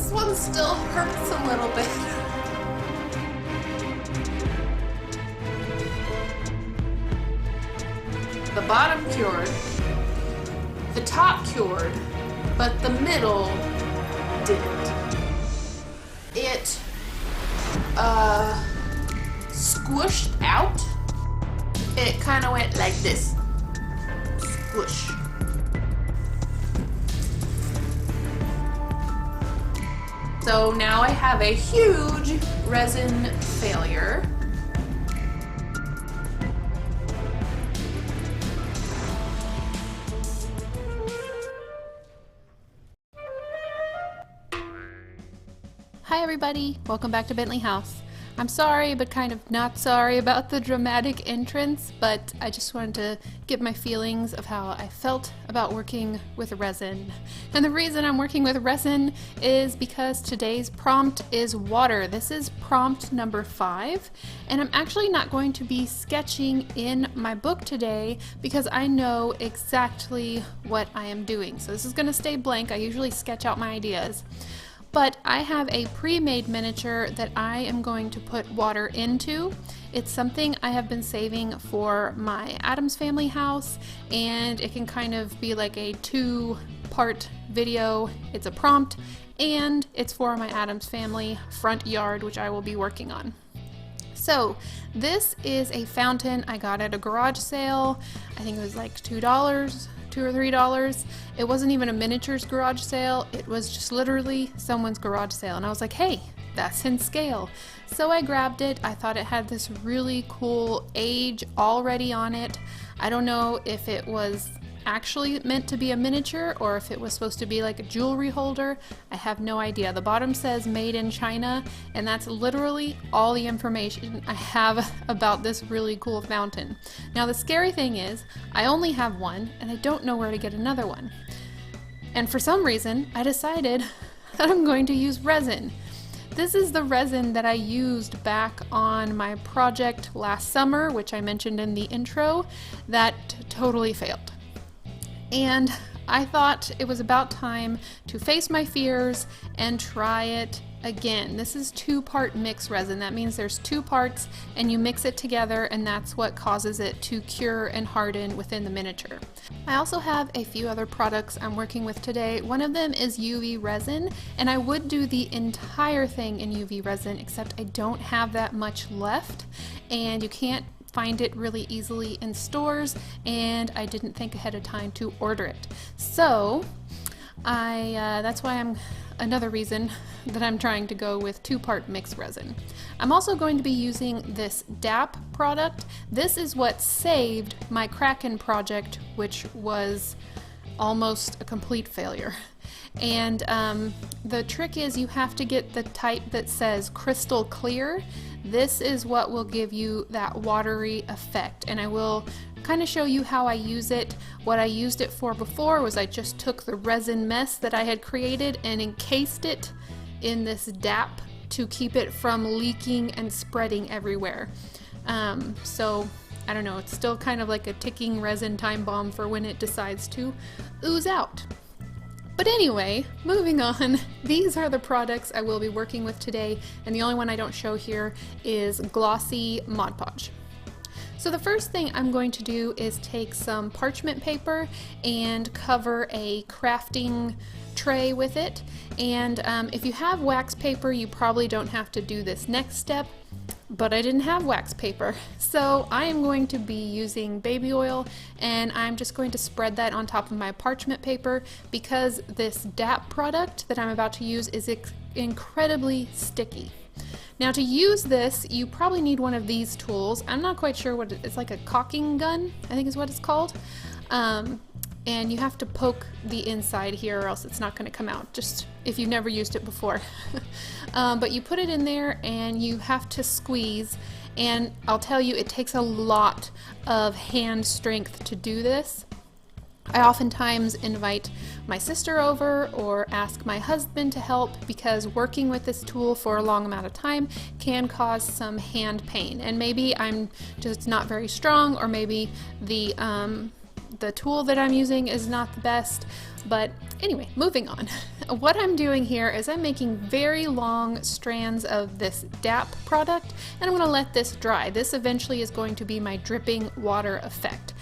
This one still hurts a little bit. The bottom cured, the top cured, but the middle didn't. It squished out. It kind of went like this. Squish. So now I have a huge resin failure. Hi everybody, welcome back to Bentley House. I'm sorry, but kind of not sorry about the dramatic entrance, but I just wanted to give my feelings of how I felt about working with resin. And the reason I'm working with resin is because today's prompt is water. This is prompt number 5, and I'm actually not going to be sketching in my book today because I know exactly what I am doing. So this is going to stay blank. I usually sketch out my ideas. But I have a pre-made miniature that I am going to put water into. It's something I have been saving for my Addams Family house, and it can kind of be like a 2-part video. It's a prompt, and it's for my Addams Family front yard, which I will be working on. So this is a fountain I got at a garage sale. I think it was like $2 or $3. It wasn't even a miniatures garage sale. It was just literally someone's garage sale. And I was like, hey, that's in scale. So I grabbed it. I thought it had this really cool age already on it. I don't know if it was actually meant to be a miniature or if it was supposed to be like a jewelry holder. I have no idea. The bottom says made in China, and that's literally all the information I have about this really cool fountain. Now the scary thing is I only have one and I don't know where to get another one. And for some reason I decided that I'm going to use resin. This is the resin that I used back on my project last summer, which I mentioned in the intro, that totally failed. And I thought it was about time to face my fears and try it again. This is 2-part mix resin. That means there's 2 parts and you mix it together, and that's what causes it to cure and harden within the miniature. I also have a few other products I'm working with today. One of them is UV resin, and I would do the entire thing in UV resin, except I don't have that much left, and you can't find it really easily in stores, and I didn't think ahead of time to order it. So that's why another reason that I'm trying to go with 2-part mixed resin. I'm also going to be using this DAP product. This is what saved my Kraken project, which was almost a complete failure. And the trick is you have to get the type that says crystal clear. This is what will give you that watery effect, and I will kind of show you how I use it. What I used it for before was I just took the resin mess that I had created and encased it in this DAP to keep it from leaking and spreading everywhere. So I don't know, it's still kind of like a ticking resin time bomb for when it decides to ooze out. But anyway, moving on, these are the products I will be working with today, and the only one I don't show here is glossy Mod Podge. So the first thing I'm going to do is take some parchment paper and cover a crafting tray with it. And if you have wax paper, you probably don't have to do this next step, but I didn't have wax paper. So I am going to be using baby oil, and I'm just going to spread that on top of my parchment paper because this DAP product that I'm about to use is incredibly sticky. Now to use this, you probably need one of these tools. I'm not quite sure what it's like, a caulking gun, I think is what it's called. And you have to poke the inside here or else it's not going to come out, just if you've never used it before. But you put it in there and you have to squeeze, and I'll tell you, it takes a lot of hand strength to do this. I oftentimes invite my sister over or ask my husband to help because working with this tool for a long amount of time can cause some hand pain, and maybe I'm just not very strong, or maybe the the tool that I'm using is not the best. But anyway, moving on. What I'm doing here is I'm making very long strands of this DAP product, and I'm going to let this dry. This eventually is going to be my dripping water effect.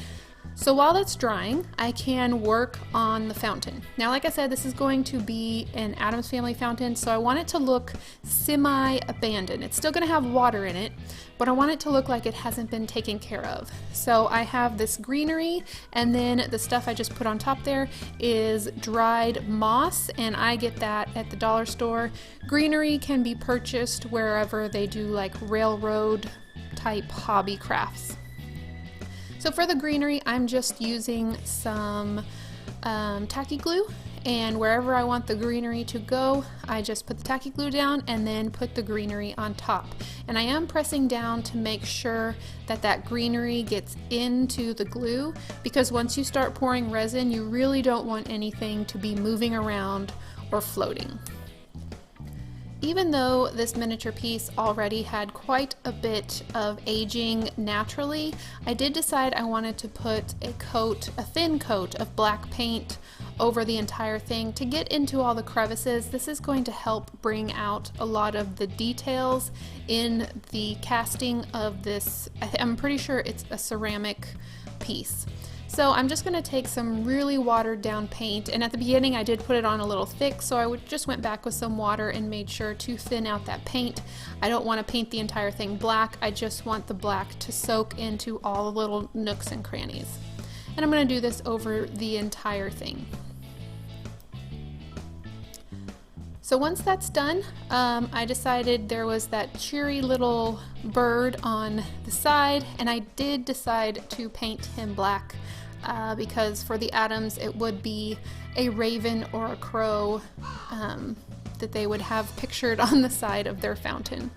So while that's drying, I can work on the fountain. Now, like I said, this is going to be an Addams Family fountain, so I want it to look semi-abandoned. It's still going to have water in it, but I want it to look like it hasn't been taken care of. So I have this greenery, and then the stuff I just put on top there is dried moss, and I get that at the dollar store. Greenery can be purchased wherever they do like railroad type hobby crafts. So for the greenery, I'm just using some tacky glue, and wherever I want the greenery to go, I just put the tacky glue down and then put the greenery on top. And I am pressing down to make sure that that greenery gets into the glue, because once you start pouring resin, you really don't want anything to be moving around or floating. Even though this miniature piece already had quite a bit of aging naturally, I did decide I wanted to put a thin coat of black paint over the entire thing to get into all the crevices. This is going to help bring out a lot of the details in the casting of this. I'm pretty sure it's a ceramic piece. So I'm just going to take some really watered down paint, and at the beginning I did put it on a little thick, so I just went back with some water and made sure to thin out that paint. I don't want to paint the entire thing black, I just want the black to soak into all the little nooks and crannies. And I'm going to do this over the entire thing. So once that's done, I decided there was that cheery little bird on the side, and I did decide to paint him black because for the Addams it would be a raven or a crow that they would have pictured on the side of their fountain.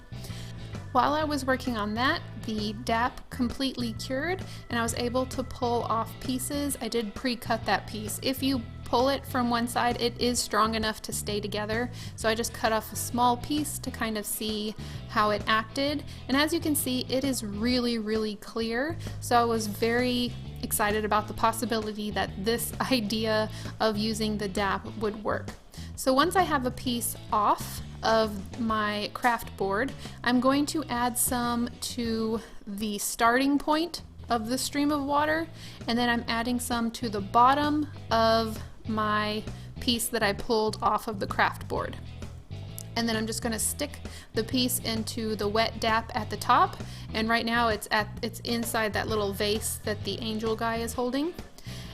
While I was working on that, the DAP completely cured and I was able to pull off pieces. I did pre-cut that piece. If you pull it from one side, it is strong enough to stay together, so I just cut off a small piece to kind of see how it acted, and as you can see, it is really clear. So I was very excited about the possibility that this idea of using the DAP would work. So once I have a piece off of my craft board, I'm going to add some to the starting point of the stream of water, and then I'm adding some to the bottom of my piece that I pulled off of the craft board. And then I'm just going to stick the piece into the wet DAP at the top, and right now it's inside that little vase that the angel guy is holding.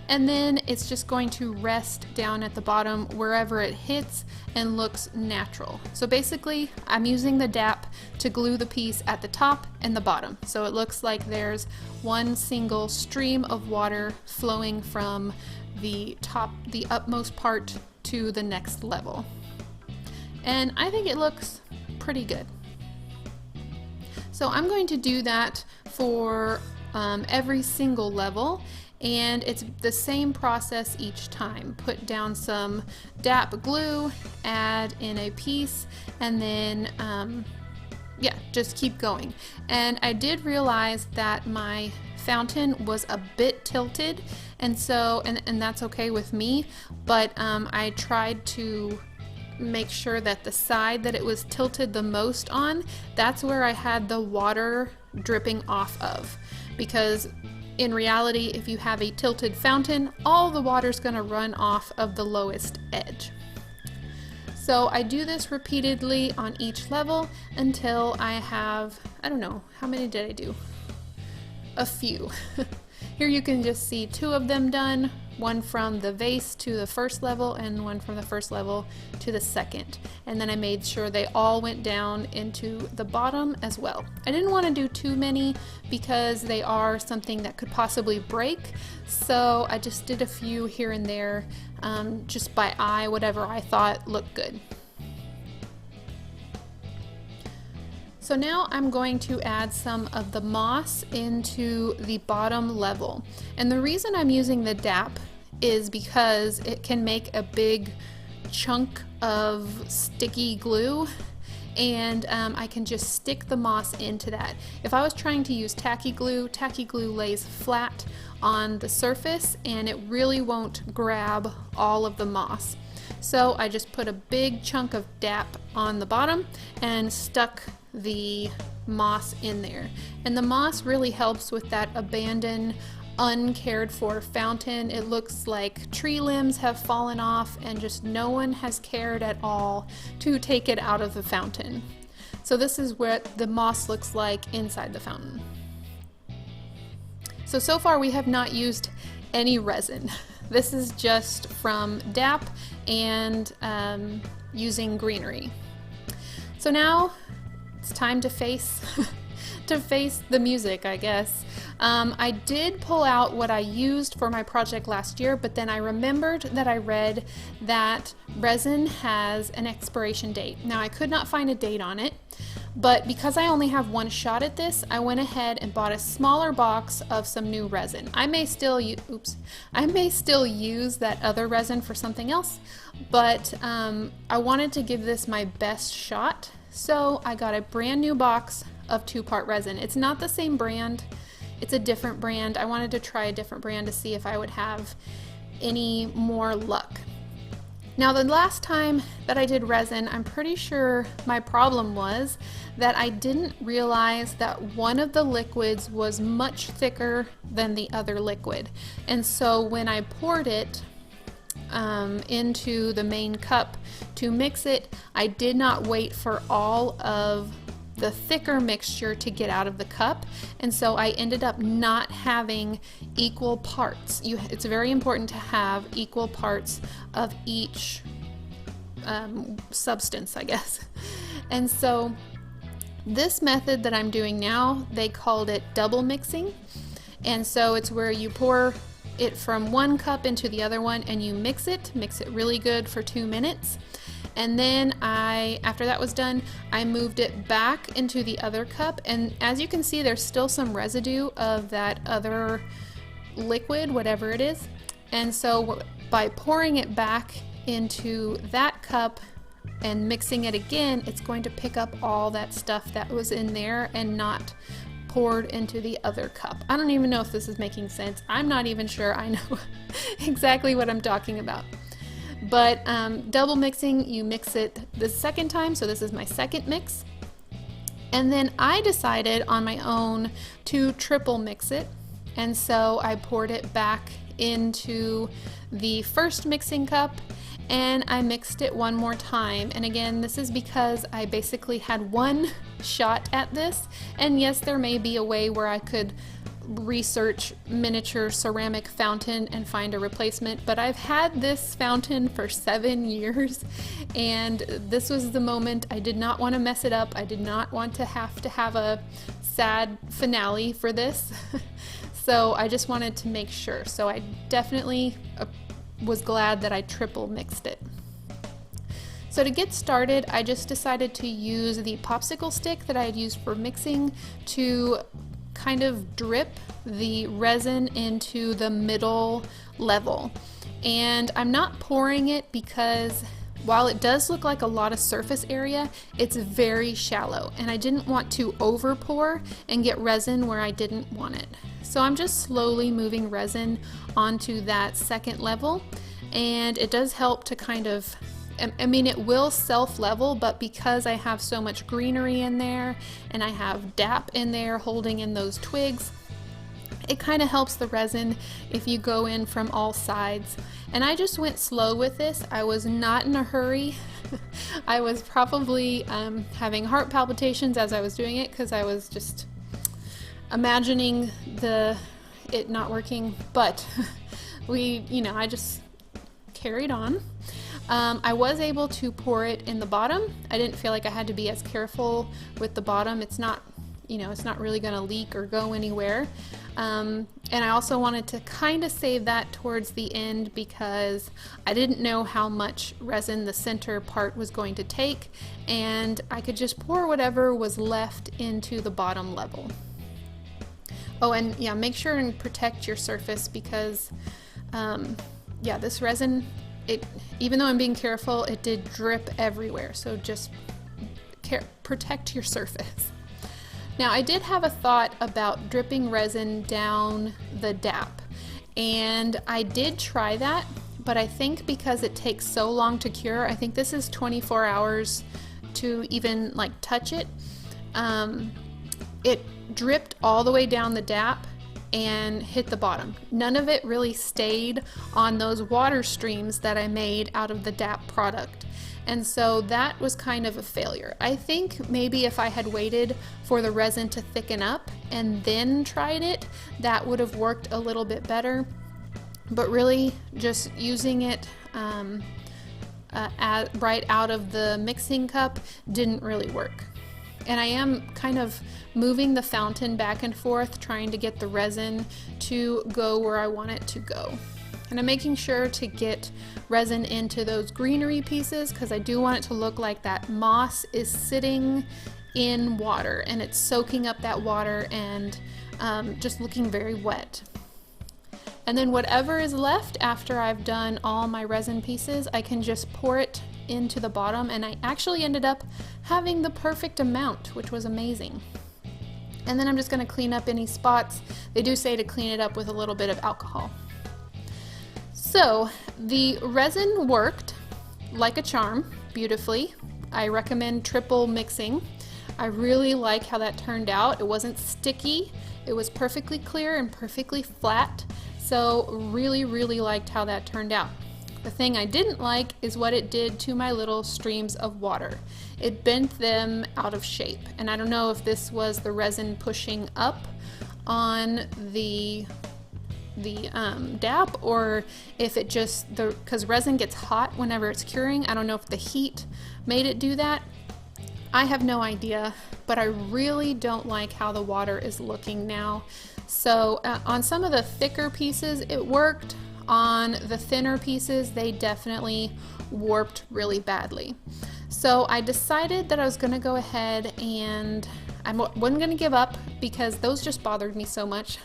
And then it's just going to rest down at the bottom wherever it hits and looks natural. So basically I'm using the DAP to glue the piece at the top and the bottom, so it looks like there's one single stream of water flowing from the upmost part to the next level. And I think it looks pretty good. So I'm going to do that for every single level, and it's the same process each time. Put down some DAP glue, add in a piece, and then yeah, just keep going. And I did realize that my fountain was a bit tilted, and so and that's okay with me, but I tried to make sure that the side that it was tilted the most on, that's where I had the water dripping off of, because in reality, if you have a tilted fountain, all the water's going to run off of the lowest edge. So I do this repeatedly on each level until I have, I don't know, how many did I do? A few. Here you can just see 2 of them done, one from the vase to the first level and one from the first level to the second. And then I made sure they all went down into the bottom as well. I didn't want to do too many because they are something that could possibly break, so I just did a few here and there, just by eye, whatever I thought looked good. So now I'm going to add some of the moss into the bottom level. And the reason I'm using the DAP is because it can make a big chunk of sticky glue and I can just stick the moss into that. If I was trying to use tacky glue lays flat on the surface and it really won't grab all of the moss. So I just put a big chunk of DAP on the bottom and stuck the moss in there. And the moss really helps with that abandoned, uncared for fountain. It looks like tree limbs have fallen off and just no one has cared at all to take it out of the fountain. So this is what the moss looks like inside the fountain. So far we have not used any resin. This is just from DAP and using greenery. So now it's time to face the music, I guess. I did pull out what I used for my project last year, but then I remembered that I read that resin has an expiration date. Now I could not find a date on it, but because I only have one shot at this, I went ahead and bought a smaller box of some new resin. I may still use that other resin for something else, but I wanted to give this my best shot. So I got a brand new box of 2-part resin. It's not the same brand, it's a different brand. I wanted to try a different brand to see if I would have any more luck. Now the last time that I did resin, I'm pretty sure my problem was that I didn't realize that one of the liquids was much thicker than the other liquid. And so when I poured it into the main cup to mix it, I did not wait for all of the thicker mixture to get out of the cup, and so I ended up not having equal parts. It's very important to have equal parts of each substance, I guess. And so this method that I'm doing now, they called it double mixing, and so it's where you pour it from one cup into the other one and you mix it really good for 2 minutes. And then after that was done, I moved it back into the other cup, and as you can see, there's still some residue of that other liquid, whatever it is. And so by pouring it back into that cup and mixing it again, it's going to pick up all that stuff that was in there and not poured into the other cup. I don't even know if this is making sense. I'm not even sure I know exactly what I'm talking about. But double mixing, you mix it the second time, so this is my second mix. And then I decided on my own to triple mix it, and so I poured it back into the first mixing cup and I mixed it one more time. And again, this is because I basically had one shot at this, and yes, there may be a way where I could research miniature ceramic fountain and find a replacement, but I've had this fountain for 7 years and this was the moment. I did not want to mess it up. I did not want to have a sad finale for this. So I just wanted to make sure. So I definitely was glad that I triple mixed it. So to get started, I just decided to use the popsicle stick that I had used for mixing to kind of drip the resin into the middle level. And I'm not pouring it because while it does look like a lot of surface area, it's very shallow, and I didn't want to over pour and get resin where I didn't want it. So I'm just slowly moving resin onto that second level, and it does help to kind of, I mean, it will self-level, but because I have so much greenery in there and I have DAP in there holding in those twigs, it kind of helps the resin if you go in from all sides. And I just went slow with this. I was not in a hurry. I was probably having heart palpitations as I was doing it because I was just imagining it not working, but I just carried on. I was able to pour it in the bottom. I didn't feel like I had to be as careful with the bottom. It's not really going to leak or go anywhere. And I also wanted to kind of save that towards the end because I didn't know how much resin the center part was going to take, and I could just pour whatever was left into the bottom level. Oh, and yeah, make sure and protect your surface because this resin, even though I'm being careful, it did drip everywhere, so just protect your surface. Now I did have a thought about dripping resin down the DAP, and I did try that, but I think because it takes so long to cure, I think this is 24 hours to even like touch it, it dripped all the way down the DAP and hit the bottom. None of it really stayed on those water streams that I made out of the DAP product. And so that was kind of a failure. I think maybe if I had waited for the resin to thicken up and then tried it, that would have worked a little bit better. But really just using it right out of the mixing cup didn't really work. And I am kind of moving the fountain back and forth, trying to get the resin to go where I want it to go. And I'm making sure to get resin into those greenery pieces because I do want it to look like that moss is sitting in water and it's soaking up that water and just looking very wet. And then whatever is left after I've done all my resin pieces, I can just pour it into the bottom, and I actually ended up having the perfect amount, which was amazing. And then I'm just going to clean up any spots. They do say to clean it up with a little bit of alcohol. So the resin worked like a charm beautifully. I recommend triple mixing. I really like how that turned out. It wasn't sticky. It was perfectly clear and perfectly flat. So really liked how that turned out. The thing I didn't like is what it did to my little streams of water. It bent them out of shape. And I don't know if this was the resin pushing up on the DAP, or if it just, because resin gets hot whenever it's curing. I don't know if the heat made it do that. I have no idea, but I really don't like how the water is looking now. So on some of the thicker pieces it worked. On the thinner pieces they definitely warped really badly. So I decided that I was going to go ahead and I wasn't going to give up because those just bothered me so much.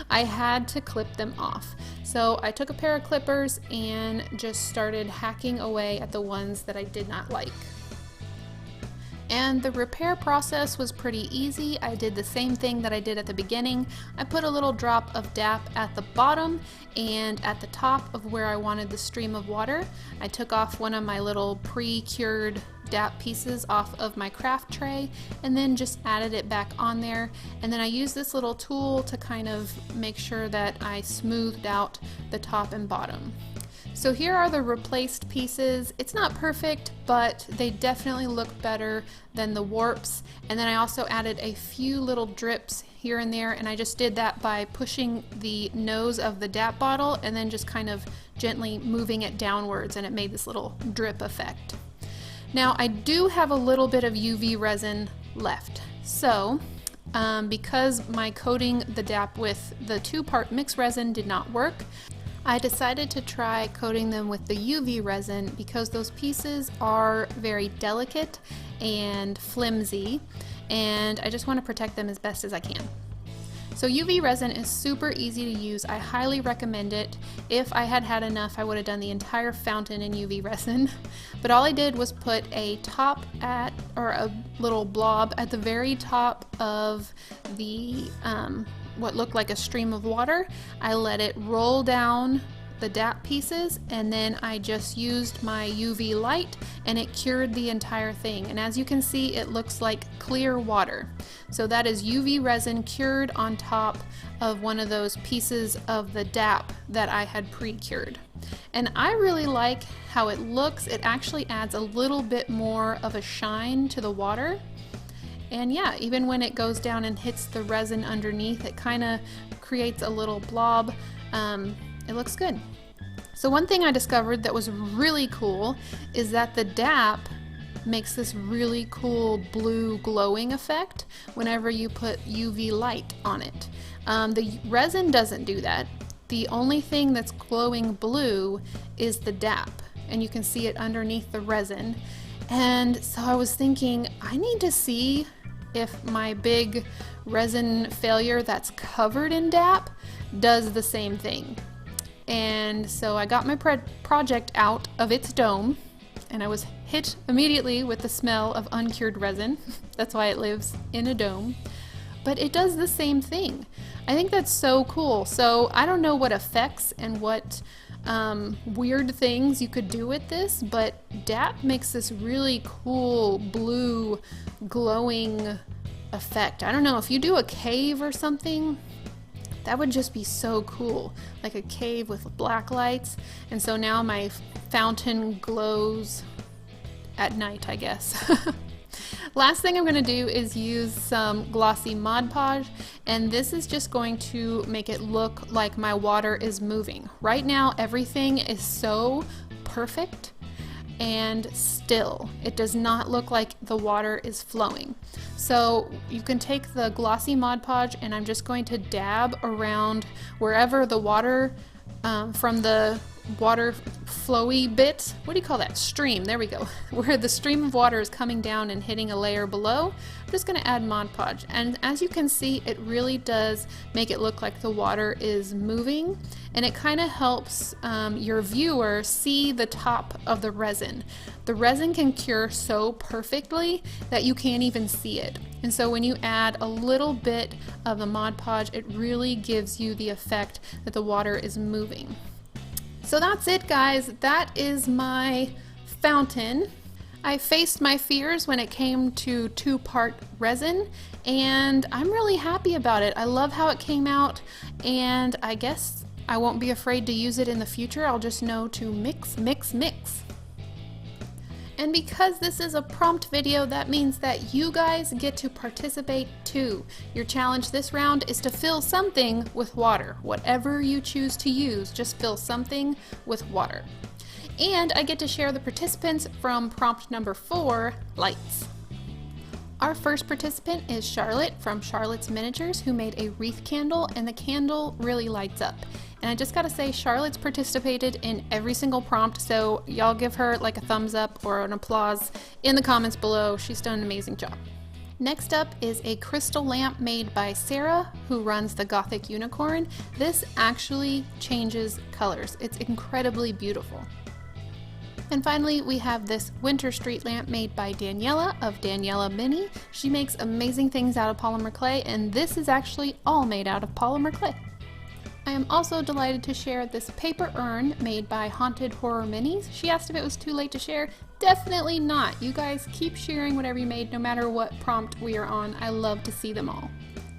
I had to clip them off. So I took a pair of clippers and just started hacking away at the ones that I did not like. And the repair process was pretty easy. I did the same thing that I did at the beginning. I put a little drop of DAP at the bottom and at the top of where I wanted the stream of water. I took off one of my little pre-cured DAP pieces off of my craft tray and then just added it back on there. And then I used this little tool to kind of make sure that I smoothed out the top and bottom. So here are the replaced pieces. It's not perfect, but they definitely look better than the warps. And then I also added a few little drips here and there, and I just did that by pushing the nose of the DAP bottle and then just kind of gently moving it downwards, and it made this little drip effect. Now I do have a little bit of UV resin left. So because my coating the DAP with the 2-part mix resin did not work, I decided to try coating them with the UV resin because those pieces are very delicate and flimsy, and I just want to protect them as best as I can. So UV resin is super easy to use. I highly recommend it. If I had had enough, I would have done the entire fountain in UV resin. But all I did was put a top at, or a little blob at the very top of the what looked like a stream of water. I let it roll down the DAP pieces, and then I just used my UV light and it cured the entire thing. And as you can see, it looks like clear water. So that is UV resin cured on top of one of those pieces of the DAP that I had pre-cured. And I really like how it looks. It actually adds a little bit more of a shine to the water. And yeah, even when it goes down and hits the resin underneath, it kind of creates a little blob. It looks good. So one thing I discovered that was really cool is that the DAP makes this really cool blue glowing effect whenever you put UV light on it. The resin doesn't do that. The only thing that's glowing blue is the DAP, and you can see it underneath the resin. And so I was thinking, I need to see if my big resin failure that's covered in DAP does the same thing. And so I got my project out of its dome, and I was hit immediately with the smell of uncured resin. That's why it lives in a dome. But it does the same thing. I think that's so cool. So I don't know what effects and what weird things you could do with this, but DAP makes this really cool blue glowing effect. I don't know, if you do a cave or something, that would just be so cool, like a cave with black lights. And so now my fountain glows at night, I guess. Last thing I'm going to do is use some glossy Mod Podge, and this is just going to make it look like my water is moving. Right now everything is so perfect and still. It does not look like the water is flowing. So you can take the glossy Mod Podge, and I'm just going to dab around wherever the water from the water flowy bit, what do you call that? Stream, there we go. Where the stream of water is coming down and hitting a layer below, I'm just going to add Mod Podge. And as you can see, it really does make it look like the water is moving, and it kind of helps your viewer see the top of the resin. The resin can cure so perfectly that you can't even see it. And so when you add a little bit of the Mod Podge, it really gives you the effect that the water is moving. So that's it, guys. That is my fountain. I faced my fears when it came to 2-part resin, and I'm really happy about it. I love how it came out, and I guess I won't be afraid to use it in the future. I'll just know to mix, mix, mix. And because this is a prompt video, that means that you guys get to participate too. Your challenge this round is to fill something with water. Whatever you choose to use, just fill something with water. And I get to share the participants from prompt number 4, lights. Our first participant is Charlotte from Charlotte's Miniatures, who made a wreath candle, and the candle really lights up. And I just gotta say, Charlotte's participated in every single prompt, so y'all give her like a thumbs up or an applause in the comments below. She's done an amazing job. Next up is a crystal lamp made by Sarah, who runs the Gothic Unicorn. This actually changes colors. It's incredibly beautiful. And finally, we have this winter street lamp made by Daniela of Daniela Mini. She makes amazing things out of polymer clay, and this is actually all made out of polymer clay. I am also delighted to share this paper urn made by Haunted Horror Minis. She asked if it was too late to share. Definitely not. You guys keep sharing whatever you made, no matter what prompt we are on. I love to see them all.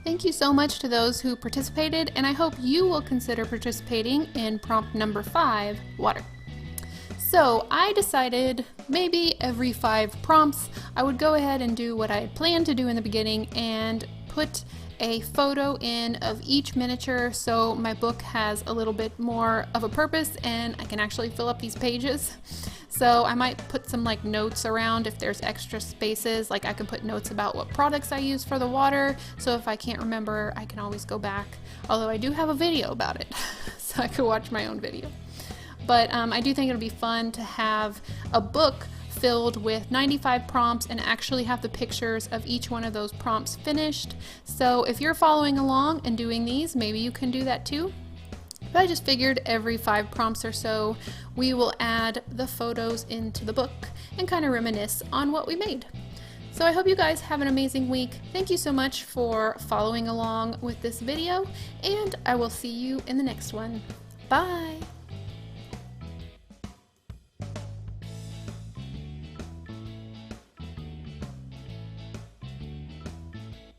Thank you so much to those who participated, and I hope you will consider participating in prompt number 5, water. So I decided maybe every 5 prompts I would go ahead and do what I had planned to do in the beginning and put a photo in of each miniature, so my book has a little bit more of a purpose and I can actually fill up these pages. So I might put some like notes around if there's extra spaces, like I can put notes about what products I use for the water, so if I can't remember I can always go back, although I do have a video about it so I could watch my own video. But I do think it'll be fun to have a book filled with 95 prompts and actually have the pictures of each one of those prompts finished. So if you're following along and doing these, maybe you can do that too. But I just figured every 5 prompts or so, we will add the photos into the book and kind of reminisce on what we made. So I hope you guys have an amazing week. Thank you so much for following along with this video, and I will see you in the next one. Bye!